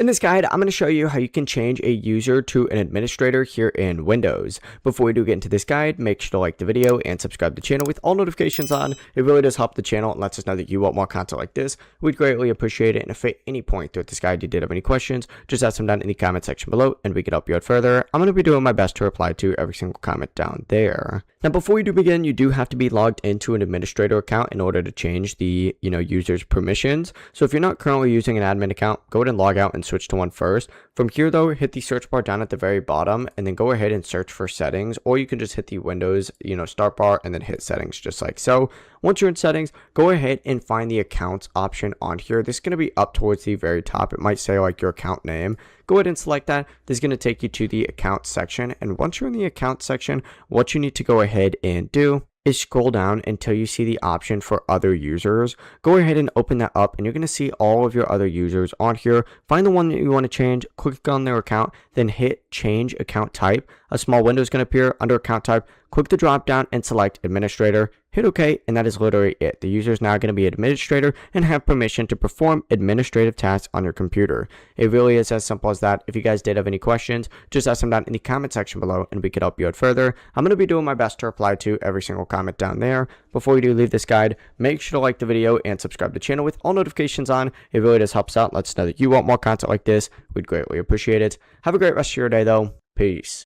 In this guide, I'm going to show you how you can change a user to an administrator here in Windows. Before we do get into this guide, make sure to like the video and subscribe to the channel with all notifications on. It really does help the channel and lets us know that you want more content like this. We'd greatly appreciate it. And if at any point throughout this guide you did have any questions, just ask them down in the comment section below and we can help you out further. I'm going to be doing my best to reply to every single comment down there. Now, before we do begin, you do have to be logged into an administrator account in order to change the user's permissions. So if you're not currently using an admin account, go ahead and log out and switch to one first. From here though, hit the search bar down at the very bottom and then go ahead and search for settings, or you can just hit the Windows start bar and then hit settings just like so. Once you're in settings, go ahead and find the accounts option on here. This is going to be up towards the very top. It might say like your account name. Go ahead and select that. This is going to take you to the account section, and once you're in the account section, what you need to go ahead and do is scroll down until you see the option for other users. Go ahead and open that up and you're going to see all of your other users on here. Find the one that you want to change, click on their account, then hit change account type. A small window is going to appear under account type. Click the drop down and select administrator. Hit OK, and that is literally it. The user is now going to be administrator and have permission to perform administrative tasks on your computer. It really is as simple as that. If you guys did have any questions, just ask them down in the comment section below and we could help you out further. I'm going to be doing my best to reply to every single comment down there. Before you do leave this guide, make sure to like the video and subscribe to the channel with all notifications on. It really does help us out. Let us know that you want more content like this. We'd greatly appreciate it. Have a great rest of your day though. Peace.